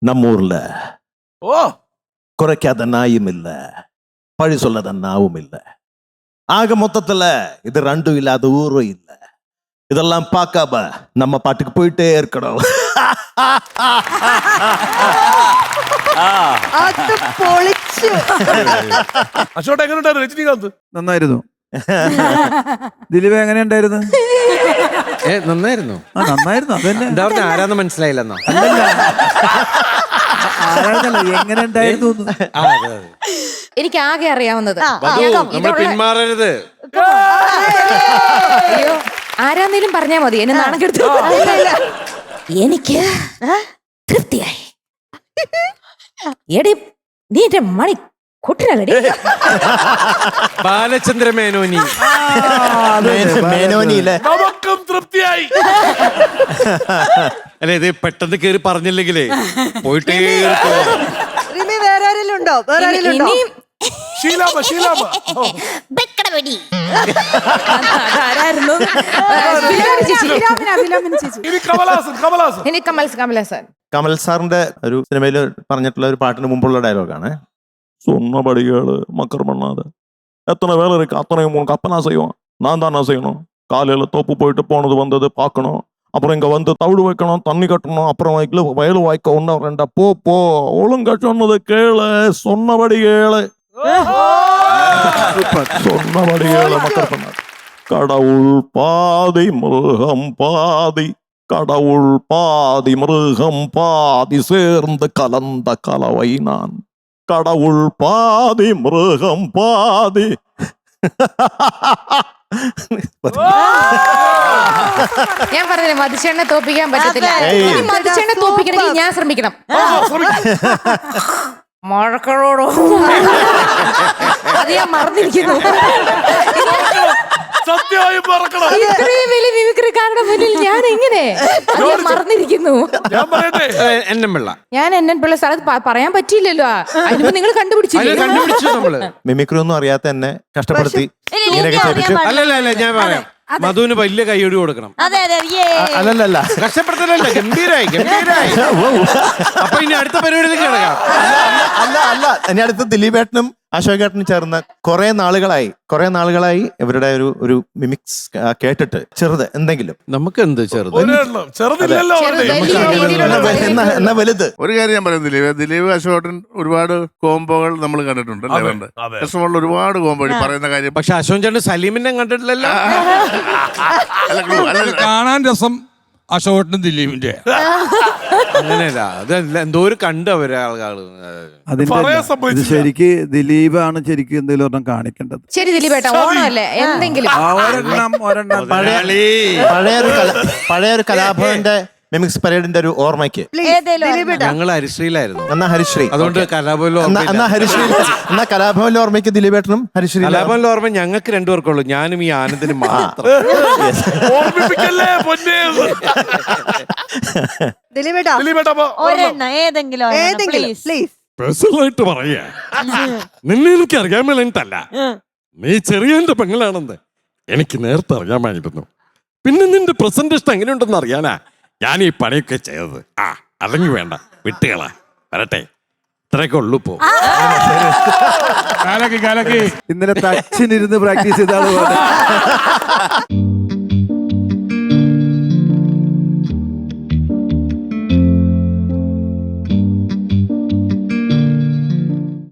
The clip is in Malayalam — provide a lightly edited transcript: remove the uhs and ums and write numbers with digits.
நம்மூர்ல ഓ குறைக்காத நாயும் இல்ல, பழி சொல்லாத நாவும் இல்ல. ஆக மொத்தத்துல இது ரெண்டும் இல்லாத ஊரும் இல்ல. இதெல்லாம் பார்க்காம நம்ம பாட்டுக்கு போயிட்டே இருக்கணும். അത് പൊളിച്ചു. അശോട്ട് എങ്ങനെ ഉണ്ടായിരുന്നു രജനീകാന്ത്? നന്നായിരുന്നു. ദിലീപ് എങ്ങനെ ഉണ്ടായിരുന്നു? നന്നായിരുന്നു. നന്നായിരുന്നു. അതന്നെ എന്താ പറഞ്ഞ ആരാന്ന് മനസ്സിലായില്ലെന്നോ? ആരാന്നല്ല, എങ്ങനെ ഉണ്ടായിരുന്നു? എനിക്ക് ആകെ അറിയാവുന്നത് നമ്മൾ പിന്മാറരുത്. അയ്യോ ആരാന്നേലും പറഞ്ഞാ മതി, എന്നെ നാണം കെടുത്തു. എനിക്ക് തൃപ്തിയായി. എടി നീ എന്റെ മണി കുട്ടനല്ലടി. ബാലചന്ദ്ര മേനോനി. മേനോനിയിലെ നമുക്കും തൃപ്തിയായി. അല്ലെ ഇത് പെട്ടെന്ന് കേറി പറഞ്ഞില്ലെങ്കിലേ പോയിട്ടേ റിമി വേറെ ആരെങ്കിലും ഉണ്ടോ? വേറെ ആരെങ്കിലും ഉണ്ടോ? ഷീലാമ അതാരായിരുന്നു? ഇനി കമലാസൻ ഇനി കമൽസാൻ. കമൽ സാറിന്റെ ഒരു സിനിമയിൽ പറഞ്ഞിട്ടുള്ള ഒരു പാട്ടിന് മുമ്പുള്ള ഡയലോഗാണ്. சொன்னபடிகள் மக்கர் பண்ணாத, எத்தனை வேலை இருக்கு, அத்தனையும் உனக்கு அப்பனா செய்வோம், நான் தானே செய்யணும். காலையில தோப்பு போயிட்டு போனது வந்தது பார்க்கணும், அப்புறம் இங்க வந்து தவிடு வைக்கணும், தண்ணி கட்டணும், அப்புறம் வயலு வாய்க்க ஒன்னா ரெண்டா போ போ, ஒழுங்கா சொன்னது கேளு, சொன்னபடி கேளு, சொன்னபடி கேளு மக்கர் பண்ணாத. கடவுள் பாதி மிருகம் பாதி, கடவுள் பாதி மிருகம் பாதி சேர்ந்து கலந்த கலவை நான். கடவுள் பாதி மிருகம் பாதி. ഞാൻ പറഞ്ഞില്ലേ മധുചേട്ടനെ തോപ്പിക്കാൻ പറ്റത്തില്ല. മധുചേട്ടനെ തോപ്പിക്കണമെങ്കിൽ ഞാൻ ശ്രമിക്കണം. മഴക്കളോടോ അത് ഞാൻ മറന്നിരിക്കുന്നു. സത്യമായും മറക്കണം. ഇത്രയും വലിയ മിമിക്രിക്കാരുടെ മുന്നിൽ ഞാൻ എങ്ങനെ മറന്നിരിക്കുന്നു? ഞാൻ പറയട്ടെ, ഞാൻ എന്നെ പിള്ള സ്ഥലത്ത് പറയാൻ പറ്റിയില്ലല്ലോ. അതിന് നിങ്ങൾ കണ്ടുപിടിച്ചില്ലേ? കണ്ടുപിടിച്ചു നമ്മള്. മിമിക്രി ഒന്നും അറിയാത്ത എന്നെ കഷ്ടപ്പെടുത്തി ഇങ്ങനെയൊക്കെ ചെയ്യിപ്പിച്ചു. അല്ലല്ല ഞാൻ പറയാം, മധുവിന് വലിയ കൈയ്യടി കൊടുക്കണം. അല്ലല്ല കഷ്ടപ്പെടുത്തലല്ല, ഗംഭീരായി. അപ്പൊ ഇനി അടുത്ത പരിപാടിയിലേക്ക് കിടക്കാം. അല്ല ഇനി അടുത്ത് ദിലീപേട്ടനും അശോകേട്ടനും ചേർന്ന് കുറെ നാളുകളായി ഇവരുടെ ഒരു മിമിക്സ് കേട്ടിട്ട് ചെറുത് എന്തെങ്കിലും നമുക്ക് എന്ത് ചെറുത് ചെറുതില്ലല്ലോ. എന്നാ വലുത്. ഒരു കാര്യം ഞാൻ പറയാം, ദിലീപ് അശോകൻ ഒരുപാട് കോംബോകൾ നമ്മൾ കണ്ടിട്ടുണ്ട്. രസമുള്ള ഒരുപാട് കോംബോ പറയുന്ന കാര്യം. പക്ഷെ അശോകൻ ചേട്ടൻ സലീമിനെ കണ്ടിട്ടില്ലല്ലോ. കാണാൻ രസം അശോകനും ദിലീപിന്റെ അങ്ങനെയല്ല, അതല്ല എന്തോ ഒരു കണ്ട് അവരെ ആളുകള്. ഇത് ശരിക്ക് ദിലീപാണ് ശരിക്കും എന്തെങ്കിലും ഒരെണ്ണം കാണിക്കേണ്ടത്. ശരി ദിലീപേട്ട, ഓണമല്ലേ, എന്തെങ്കിലും പഴയൊരു കലാഭവന്റെ മിമിക്സ് പരേഡിന്റെ ഒരു ഓർമ്മയ്ക്ക് ഞങ്ങൾ ഹരിശ്രീയിലായിരുന്നു. എന്നാ ഹരിശ്രീ, അതുകൊണ്ട് എന്നാ കലാഭവനിലെ ഓർമ്മയ്ക്ക് ദിലീപേട്ടനും ഹരിശ്രീ. കലാഭവനിലെ ഓർമ്മ ഞങ്ങൾക്ക് രണ്ടുപേർക്കുള്ളൂ, ഞാനും ഈ ആനന്ദിന് മാത്രം. പേഴ്സണലായിട്ട് പറയാ, നിന്നെ എനിക്ക് അറിയാൻ മേലല്ല, നീ ചെറിയ പെങ്ങളാണെന്ന് എനിക്ക് നേരത്തെ അറിയാമായിരുന്നു. പിന്നെ നിന്റെ പ്രസന്റേഷൻ എങ്ങനെയുണ്ടെന്ന് അറിയാനാ ഞാൻ ഈ പണിയൊക്കെ ചെയ്തത്. അല്ലെങ്കിൽ വേണ്ട, വിട്ടുകളാ, വരട്ടെ, ഇത്രയൊക്കെ ഉള്ളു. പോ ഇന്നലെ തച്ചിനിരുന്ന് പ്രാക്ടീസ് ചെയ്ത ആള് പോലെ.